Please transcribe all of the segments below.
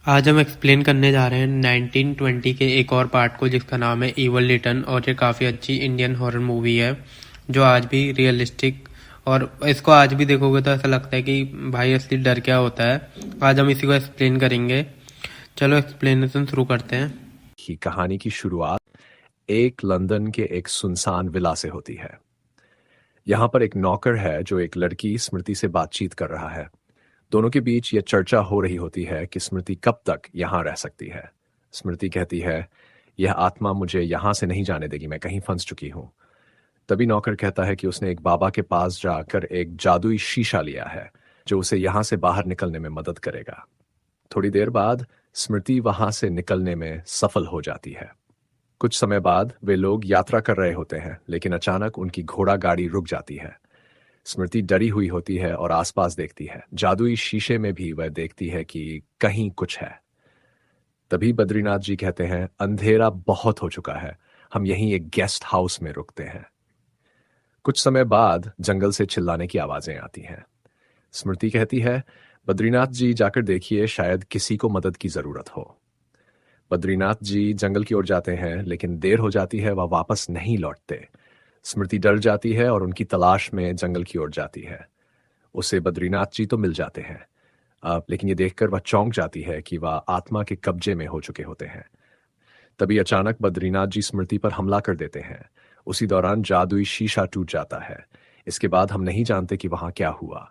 आज हम एक्सप्लेन करने जा रहे हैं 1920 के एक और पार्ट को जिसका नाम है इवल रिटर्न। और ये काफ़ी अच्छी इंडियन हॉरर मूवी है जो आज भी रियलिस्टिक, और इसको आज भी देखोगे तो ऐसा लगता है कि भाई असली डर क्या होता है। आज हम इसी को एक्सप्लेन करेंगे। चलो एक्सप्लेनेशन शुरू करते हैं। की कहानी की शुरुआत एक लंदन के एक सुनसान विला से होती है। यहाँ पर एक नौकर है जो एक लड़की स्मृति से बातचीत कर रहा है। दोनों के बीच ये चर्चा हो रही होती है कि स्मृति कब तक यहाँ रह सकती है। स्मृति कहती है, यह आत्मा मुझे यहाँ से नहीं जाने देगी, मैं कहीं फंस चुकी हूँ। तभी नौकर कहता है कि उसने एक बाबा के पास जाकर एक जादुई शीशा लिया है जो उसे यहाँ से बाहर निकलने में मदद करेगा। थोड़ी देर बाद स्मृति वहां से निकलने में सफल हो जाती है। कुछ समय बाद वे लोग यात्रा कर रहे होते हैं, लेकिन अचानक उनकी घोड़ा गाड़ी रुक जाती है। स्मृति डरी हुई होती है और आसपास देखती है। जादुई शीशे में भी वह देखती है कि कहीं कुछ है। तभी बद्रीनाथ जी कहते हैं, अंधेरा बहुत हो चुका है, हम यहीं एक गेस्ट हाउस में रुकते हैं। कुछ समय बाद जंगल से चिल्लाने की आवाजें आती हैं। स्मृति कहती है, बद्रीनाथ जी जाकर देखिए, शायद किसी को मदद की जरूरत हो। बद्रीनाथ जी जंगल की ओर जाते हैं, लेकिन देर हो जाती है, वह वापस नहीं लौटते। स्मृति डर जाती है और उनकी तलाश में जंगल की ओर जाती है। उसे बद्रीनाथ जी तो मिल जाते हैं, लेकिन ये देखकर वह चौंक जाती है कि वह आत्मा के कब्जे में हो चुके होते हैं। तभी अचानक बद्रीनाथ जी स्मृति पर हमला कर देते हैं। उसी दौरान जादुई शीशा टूट जाता है। इसके बाद हम नहीं जानते कि वहां क्या हुआ।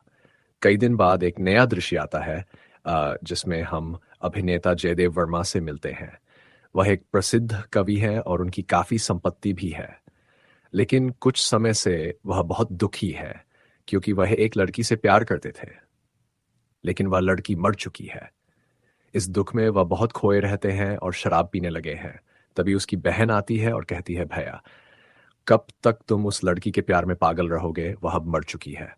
कई दिन बाद एक नया दृश्य आता है, जिसमें हम अभिनेता जयदेव वर्मा से मिलते हैं। वह एक प्रसिद्ध कवि हैं और उनकी काफी संपत्ति भी है, लेकिन कुछ समय से वह बहुत दुखी है क्योंकि वह एक लड़की से प्यार करते थे, लेकिन वह लड़की मर चुकी है। इस दुख में वह बहुत खोए रहते हैं और शराब पीने लगे हैं। तभी उसकी बहन आती है और कहती है, भैया कब तक तुम उस लड़की के प्यार में पागल रहोगे, वह अब मर चुकी है।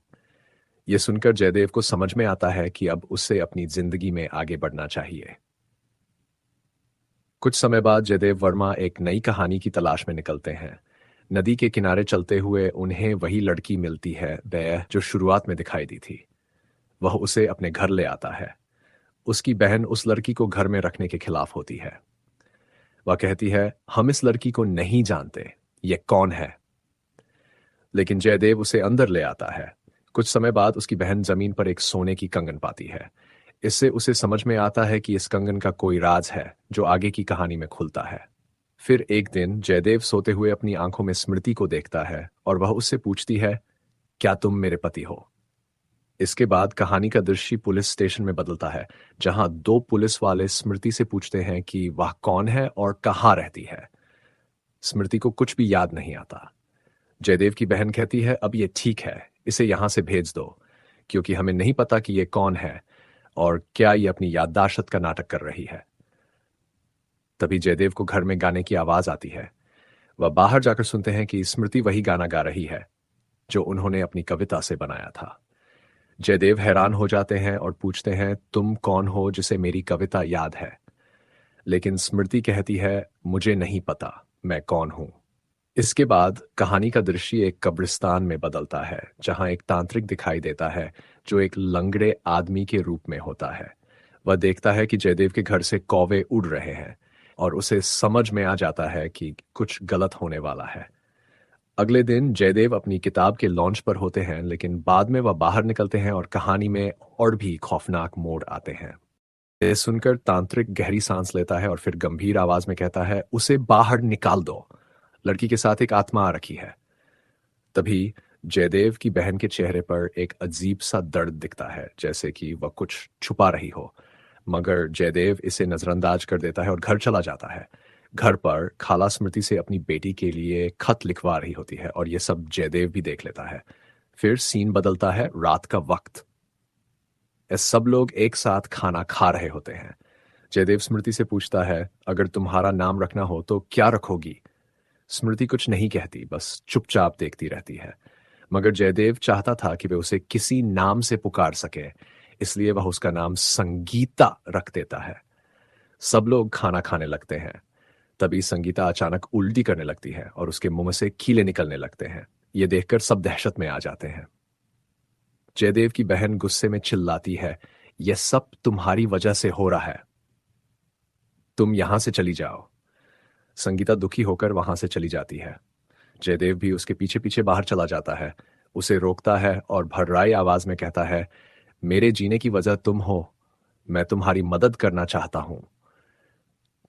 यह सुनकर जयदेव को समझ में आता है कि अब उसे अपनी जिंदगी में आगे बढ़ना चाहिए। कुछ समय बाद जयदेव वर्मा एक नई कहानी की तलाश में निकलते हैं। नदी के किनारे चलते हुए उन्हें वही लड़की मिलती है वह जो शुरुआत में दिखाई दी थी। वह उसे अपने घर ले आता है। उसकी बहन उस लड़की को घर में रखने के खिलाफ होती है। वह कहती है, हम इस लड़की को नहीं जानते, ये कौन है। लेकिन जयदेव उसे अंदर ले आता है। कुछ समय बाद उसकी बहन जमीन पर एक सोने की कंगन पाती है। इससे उसे समझ में आता है कि इस कंगन का कोई राज है जो आगे की कहानी में खुलता है। फिर एक दिन जयदेव सोते हुए अपनी आंखों में स्मृति को देखता है और वह उससे पूछती है, क्या तुम मेरे पति हो। इसके बाद कहानी का दृश्य पुलिस स्टेशन में बदलता है, जहां दो पुलिस वाले स्मृति से पूछते हैं कि वह कौन है और कहाँ रहती है। स्मृति को कुछ भी याद नहीं आता। जयदेव की बहन कहती है, अब ये ठीक है, इसे यहां से भेज दो, क्योंकि हमें नहीं पता कि ये कौन है और क्या ये अपनी याददाश्त का नाटक कर रही है। तभी जयदेव को घर में गाने की आवाज आती है। वह बाहर जाकर सुनते हैं कि स्मृति वही गाना गा रही है जो उन्होंने अपनी कविता से बनाया था। जयदेव हैरान हो जाते हैं और पूछते हैं, तुम कौन हो जिसे मेरी कविता याद है। लेकिन स्मृति कहती है, मुझे नहीं पता मैं कौन हूं। इसके बाद कहानी का दृश्य एक कब्रिस्तान में बदलता है, जहां एक तांत्रिक दिखाई देता है जो एक लंगड़े आदमी के रूप में होता है। वह देखता है कि जयदेव के घर से कौवे उड़ रहे हैं और उसे समझ में आ जाता है कि कुछ गलत होने वाला है। अगले दिन जयदेव अपनी किताब के लॉन्च पर होते हैं, लेकिन बाद में वह बाहर निकलते हैं और कहानी में और भी खौफनाक मोड़ आते हैं। ये सुनकर तांत्रिक गहरी सांस लेता है और फिर गंभीर आवाज में कहता है, उसे बाहर निकाल दो, लड़की के साथ एक आत्मा आ रखी है। तभी जयदेव की बहन के चेहरे पर एक अजीब सा दर्द दिखता है, जैसे कि वह कुछ छुपा रही हो, मगर जयदेव इसे नजरअंदाज कर देता है और घर चला जाता है। घर पर खाला स्मृति से अपनी बेटी के लिए खत लिखवा रही होती है और यह सब जयदेव भी देख लेता है। फिर सीन बदलता है, रात का वक्त। ये सब लोग एक साथ खाना खा रहे होते हैं। जयदेव स्मृति से पूछता है, अगर तुम्हारा नाम रखना हो तो क्या रखोगी। स्मृति कुछ नहीं कहती, बस चुपचाप देखती रहती है। मगर जयदेव चाहता था कि वे उसे किसी नाम से पुकार सके, इसलिए वह उसका नाम संगीता रख देता है। सब लोग खाना खाने लगते हैं। तभी संगीता अचानक उल्टी करने लगती है और उसके मुंह से कीले निकलने लगते हैं। ये देखकर सब दहशत में आ जाते हैं। जयदेव की बहन गुस्से में चिल्लाती है, यह सब तुम्हारी वजह से हो रहा है। तुम यहां से चली जाओ। संगीता दुखी होकर वहां से चली जाती है। जयदेव भी उसके पीछे पीछे बाहर चला जाता है, उसे रोकता है और भर्राई आवाज में कहता है, मेरे जीने की वजह तुम हो, मैं तुम्हारी मदद करना चाहता हूं।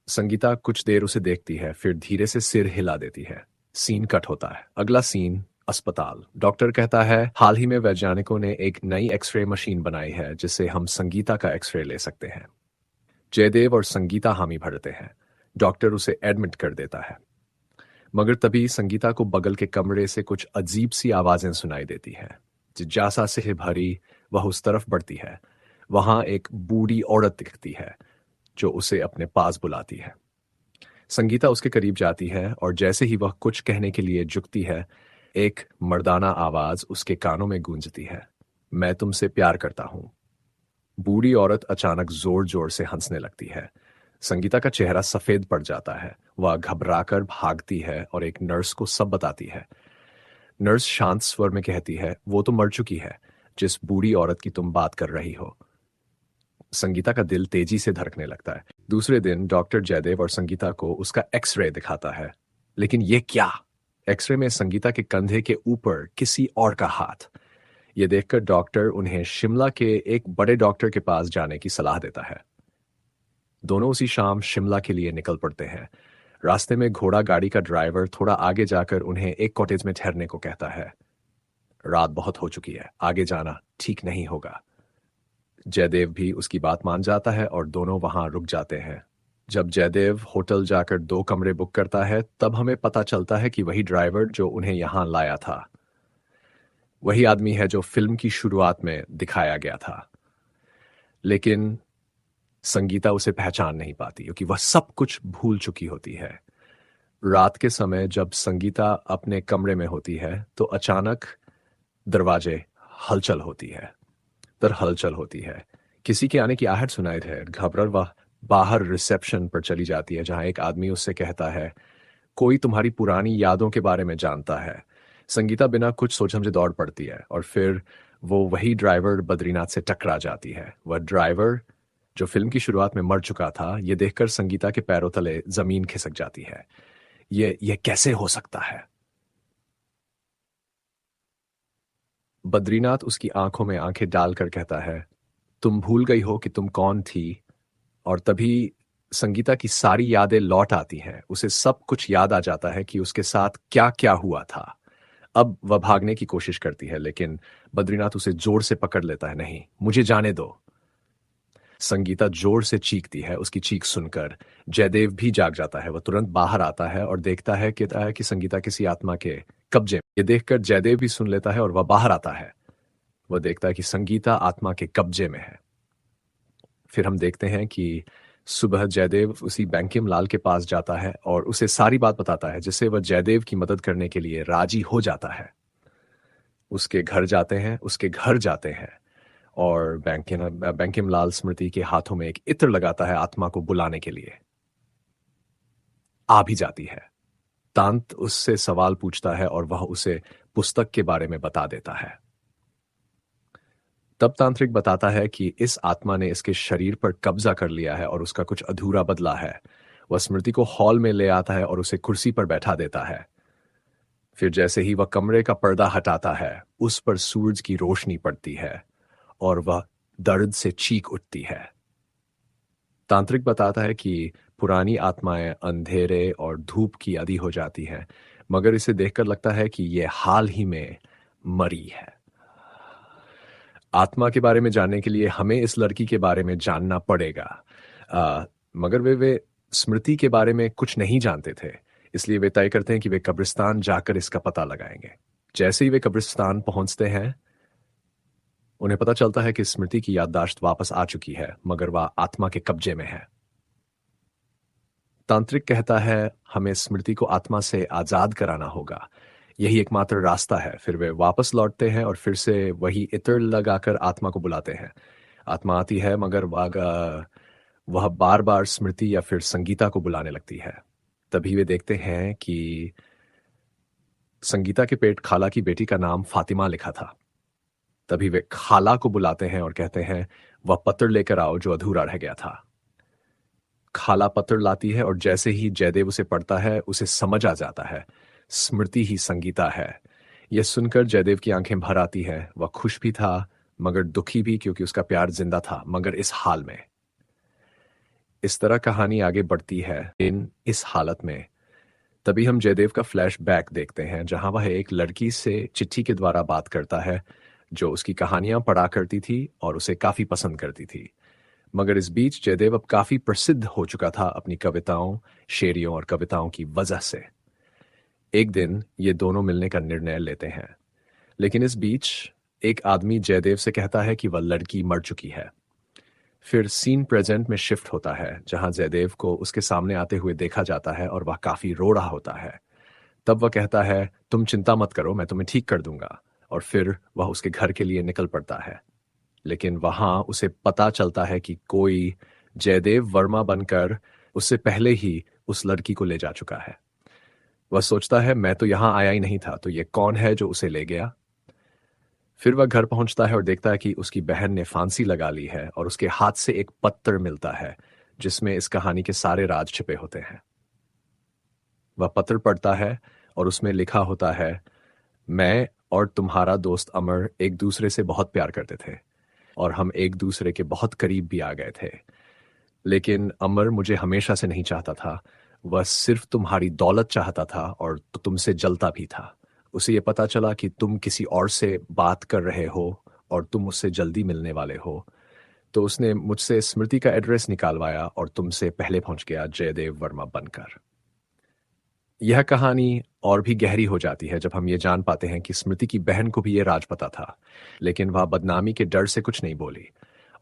संगीता कुछ देर उसे देखती है, फिर धीरे से सिर हिला देती है। सीन कट होता है। अगला सीन अस्पताल। डॉक्टर कहता है, हाल ही में वैज्ञानिकों ने एक नई एक्सरे मशीन बनाई है जिससे हम संगीता का एक्सरे ले सकते हैं। जयदेव और संगीता हामी भरते हैं। डॉक्टर उसे एडमिट कर देता है, मगर तभी संगीता को बगल के कमरे से कुछ अजीब सी आवाजें सुनाई देती हैं। जिज्ञासा से भरी वह उस तरफ बढ़ती है। वहां एक बूढ़ी औरत दिखती है जो उसे अपने पास बुलाती है। संगीता उसके करीब जाती है और जैसे ही वह कुछ कहने के लिए झुकती है, एक मर्दाना आवाज उसके कानों में गूंजती है, मैं तुमसे प्यार करता हूं। बूढ़ी औरत अचानक जोर जोर से हंसने लगती है। संगीता का चेहरा सफेद पड़ जाता है। वह घबराकर भागती है और एक नर्स को सब बताती है। नर्स शांत स्वर में कहती है, वो तो मर चुकी है जिस बूढ़ी औरत की तुम बात कर रही हो। संगीता का दिल तेजी से धड़कने लगता है। दूसरे दिन डॉक्टर जयदेव और संगीता को उसका एक्सरे दिखाता है। लेकिन ये क्या? एक्सरे में संगीता के कंधे के ऊपर किसी और का हाथ। यह देखकर डॉक्टर उन्हें शिमला के एक बड़े डॉक्टर के पास जाने की सलाह देता है। दोनों उसी शाम शिमला के लिए निकल पड़ते हैं। रास्ते में घोड़ा गाड़ी का ड्राइवर थोड़ा आगे जाकर उन्हें एक कॉटेज में ठहरने को कहता है। रात बहुत हो चुकी है, आगे जाना ठीक नहीं होगा। जयदेव भी उसकी बात मान जाता है और दोनों वहां रुक जाते हैं। जब जयदेव होटल जाकर 2 कमरे बुक करता है, तब हमें पता चलता है कि वही ड्राइवर जो उन्हें यहां लाया था, वही आदमी है जो फिल्म की शुरुआत में दिखाया गया था। लेकिन संगीता उसे पहचान नहीं पाती क्योंकि वह सब कुछ भूल चुकी होती है। रात के समय जब संगीता अपने कमरे में होती है तो अचानक दरवाजे हलचल होती है। हलचल होती है। किसी के आने की आहट सुनाई दे। घबराकर वह बाहर रिसेप्शन पर चली जाती है, जहां एक आदमी उससे कहता है, कोई तुम्हारी पुरानी यादों के बारे में जानता है। संगीता बिना कुछ सोच समझे दौड़ पड़ती है और फिर वो वही ड्राइवर बद्रीनाथ से टकरा जाती है। वह ड्राइवर जो फिल्म की शुरुआत में मर चुका था, यह देखकर संगीता के पैरों तले जमीन खिसक जाती है। यह कैसे हो सकता है? बद्रीनाथ उसकी आंखों में आंखें डालकर कहता है, तुम भूल गई हो कि तुम कौन थी। और तभी संगीता की सारी यादें लौट आती हैं। उसे सब कुछ याद आ जाता है कि उसके साथ क्या क्या हुआ था। अब वह भागने की कोशिश करती है, लेकिन बद्रीनाथ उसे जोर से पकड़ लेता है। नहीं, मुझे जाने दो। संगीता जोर से चीखती है। उसकी चीख सुनकर जयदेव भी जाग जाता है। वह तुरंत बाहर आता है और देखता है कि संगीता किसी आत्मा के कब्जे। ये देखकर जयदेव भी सुन लेता है और वह बाहर आता है। वह देखता है कि संगीता आत्मा के कब्जे में है। फिर हम देखते हैं कि सुबह जयदेव उसी बैंकिम लाल के पास जाता है और उसे सारी बात बताता है, जिससे वह जयदेव की मदद करने के लिए राजी हो जाता है। उसके घर जाते हैं और बैंकिम लाल स्मृति के हाथों में एक इत्र लगाता है आत्मा को बुलाने के लिए। आ भी जाती है। तांत उससे सवाल पूछता है और वह उसे पुस्तक के बारे में बता देता है। तब तांत्रिक बताता है कि इस आत्मा ने इसके शरीर पर कब्जा कर लिया है और उसका कुछ अधूरा बदला है। वह स्मृति को हॉल में ले आता है और उसे कुर्सी पर बैठा देता है। फिर जैसे ही वह कमरे का पर्दा हटाता है, उस पर सूरज की रोशनी पड़ती है और वह दर्द से चीख उठती है। तांत्रिक बताता है कि पुरानी आत्माएं अंधेरे और धूप की आदी हो जाती हैं, मगर इसे देखकर लगता है कि यह हाल ही में मरी है। आत्मा के बारे में जानने के लिए हमें इस लड़की के बारे में जानना पड़ेगा। मगर वे स्मृति के बारे में कुछ नहीं जानते थे, इसलिए वे तय करते हैं कि वे कब्रिस्तान जाकर इसका पता लगाएंगे। जैसे ही वे कब्रिस्तान पहुंचते हैं, उन्हें पता चलता है कि स्मृति की याददाश्त वापस आ चुकी है, मगर वह आत्मा के कब्जे में है। तांत्रिक कहता है, हमें स्मृति को आत्मा से आजाद कराना होगा, यही एकमात्र रास्ता है। फिर वे वापस लौटते हैं और फिर से वही इत्र लगाकर आत्मा को बुलाते हैं। आत्मा आती है, मगर वह बार बार स्मृति या फिर संगीता को बुलाने लगती है। तभी वे देखते हैं कि संगीता के पेट खाला की बेटी का नाम फातिमा लिखा था। तभी वे खाला को बुलाते हैं और कहते हैं, वह पत्र लेकर आओ जो अधूरा रह गया था। खाला पत्र लाती है और जैसे ही जयदेव उसे पढ़ता है उसे समझ आ जाता है स्मृति ही संगीता है। यह सुनकर जयदेव की आंखें भर आती है। वह खुश भी था मगर दुखी भी, क्योंकि उसका प्यार जिंदा था मगर इस हाल में। इस तरह कहानी आगे बढ़ती है इस हालत में। तभी हम जयदेव का फ्लैशबैक देखते हैं जहां वह एक लड़की से चिट्ठी के द्वारा बात करता है जो उसकी कहानियां पढ़ा करती थी और उसे काफी पसंद करती थी। मगर इस बीच जयदेव अब काफी प्रसिद्ध हो चुका था अपनी कविताओं, शेरियों और कविताओं की वजह से। एक दिन ये दोनों मिलने का निर्णय लेते हैं, लेकिन इस बीच एक आदमी जयदेव से कहता है कि वह लड़की मर चुकी है। फिर सीन प्रेजेंट में शिफ्ट होता है जहां जयदेव को उसके सामने आते हुए देखा जाता है और वह काफी रो रहा होता है। तब वह कहता है, तुम चिंता मत करो, मैं तुम्हें ठीक कर दूंगा। और फिर वह उसके घर के लिए निकल पड़ता है। लेकिन वहां उसे पता चलता है कि कोई जयदेव वर्मा बनकर उससे पहले ही उस लड़की को ले जा चुका है। वह सोचता है, मैं तो यहां आया ही नहीं था, तो ये कौन है जो उसे ले गया। फिर वह घर पहुंचता है और देखता है कि उसकी बहन ने फांसी लगा ली है और उसके हाथ से एक पत्र मिलता है जिसमें इस कहानी के सारे राज छिपे होते हैं। वह पत्र पढ़ता है और उसमें लिखा होता है, मैं और तुम्हारा दोस्त अमर एक दूसरे से बहुत प्यार करते थे और हम एक दूसरे के बहुत करीब भी आ गए थे। लेकिन अमर मुझे हमेशा से नहीं चाहता था, वह सिर्फ तुम्हारी दौलत चाहता था और तुमसे जलता भी था। उसे ये पता चला कि तुम किसी और से बात कर रहे हो और तुम उससे जल्दी मिलने वाले हो, तो उसने मुझसे स्मृति का एड्रेस निकालवाया और तुमसे पहले पहुंच गया जयदेव वर्मा बनकर। यह कहानी और भी गहरी हो जाती है जब हम ये जान पाते हैं कि स्मृति की बहन को भी ये राज पता था, लेकिन वह बदनामी के डर से कुछ नहीं बोली।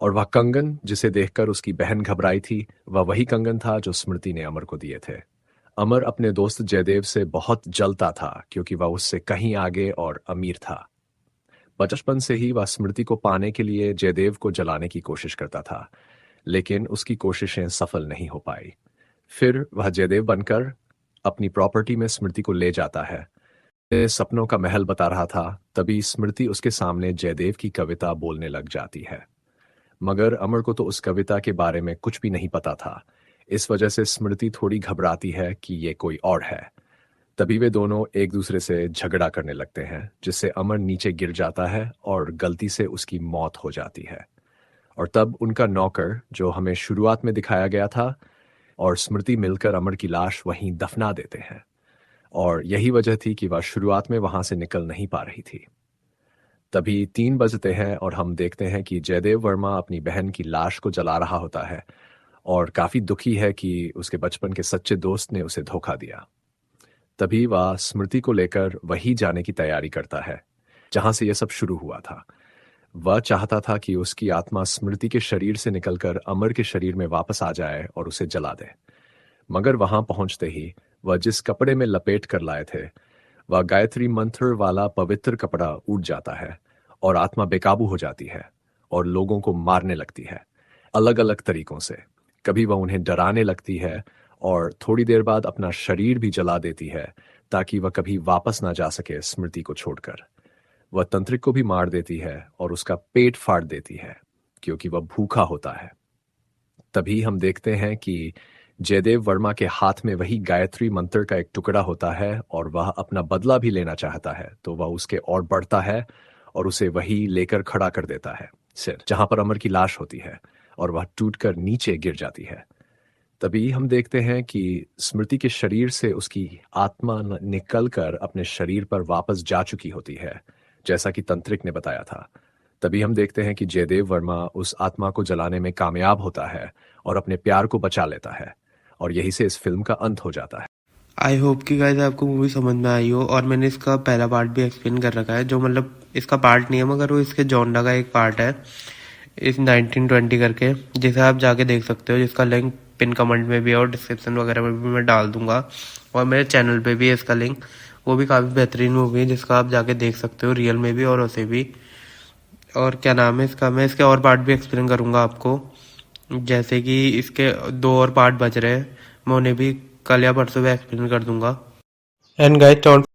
और वह कंगन जिसे देखकर उसकी बहन घबराई थी, वह वही कंगन था जो स्मृति ने अमर को दिए थे। अमर अपने दोस्त जयदेव से बहुत जलता था क्योंकि वह उससे कहीं आगे और अमीर था। बचपन से ही वह स्मृति को पाने के लिए जयदेव को जलाने की कोशिश करता था, लेकिन उसकी कोशिशें सफल नहीं हो पाई। फिर वह जयदेव बनकर अपनी प्रॉपर्टी में स्मृति को ले जाता है। वह सपनों का महल बता रहा था, तभी स्मृति उसके सामने जयदेव की कविता बोलने लग जाती है। मगर अमर को तो उस कविता के बारे में कुछ भी नहीं पता था। इस वजह से स्मृति थोड़ी घबराती है कि ये कोई और है। तभी वे दोनों एक दूसरे से झगड़ा करने लगते हैं, जिससे अमर नीचे गिर जाता है और गलती से उसकी मौत हो जाती है। और तब उनका नौकर, जो हमें शुरुआत में दिखाया गया था, और स्मृति मिलकर अमर की लाश वहीं दफना देते हैं। और यही वजह थी कि वह शुरुआत में वहां से निकल नहीं पा रही थी। तभी 3 बजते हैं और हम देखते हैं कि जयदेव वर्मा अपनी बहन की लाश को जला रहा होता है और काफी दुखी है कि उसके बचपन के सच्चे दोस्त ने उसे धोखा दिया। तभी वह स्मृति को लेकर वही जाने की तैयारी करता है जहां से यह सब शुरू हुआ था। वह चाहता था कि उसकी आत्मा स्मृति के शरीर से निकलकर अमर के शरीर में वापस आ जाए और उसे जला दे। मगर वहां पहुंचते ही वह जिस कपड़े में लपेट कर लाए थे, वह गायत्री मंत्र वाला पवित्र कपड़ा उड़ जाता है और आत्मा बेकाबू हो जाती है और लोगों को मारने लगती है, अलग अलग तरीकों से। कभी वह उन्हें डराने लगती है और थोड़ी देर बाद अपना शरीर भी जला देती है ताकि वह कभी वापस ना जा सके स्मृति को छोड़कर। वह तंत्रिक को भी मार देती है और उसका पेट फाड़ देती है क्योंकि वह भूखा होता है। तभी हम देखते हैं कि जयदेव वर्मा के हाथ में वही गायत्री मंत्र का एक टुकड़ा होता है और वह अपना बदला भी लेना चाहता है, तो वह उसके और बढ़ता है और उसे वही लेकर खड़ा कर देता है सिर जहां पर अमर की लाश होती है, और वह टूटकर नीचे गिर जाती है। तभी हम देखते हैं कि स्मृति के शरीर से उसकी आत्मा निकलकर अपने शरीर पर वापस जा चुकी होती है, जैसा कि तंत्रिक ने बताया था। तभी हम देखते हैं कि जयदेव वर्मा उस आत्मा को जलाने में कामयाब होता है और अपने प्यार को बचा लेता है, और यही से इस फिल्म का अंत हो जाता है। आई होप कि गाइस आपको मूवी समझ में आई हो, और मैंने इसका पहला पार्ट भी एक्सप्लेन कर रखा है, जो मतलब इसका पार्ट नहीं है मगर वो इसके जॉनरा का एक पार्ट है, इस 1920 करके, जिसे आप जाके देख सकते हो, जिसका लिंक पिन कमेंट में भी है और डिस्क्रिप्शन वगैरह में भी मैं डाल दूंगा, और मेरे चैनल पे भी है इसका लिंक। वो भी काफ़ी बेहतरीन मूवी है जिसका आप जाके देख सकते हो, रियल में भी और उसे भी। और क्या नाम है इसका, मैं इसके और पार्ट भी एक्सप्लेन करूंगा आपको, जैसे कि इसके 2 और पार्ट बच रहे हैं, मैं उन्हें भी कल या परसों में एक्सप्लेन कर दूंगा। And guys don't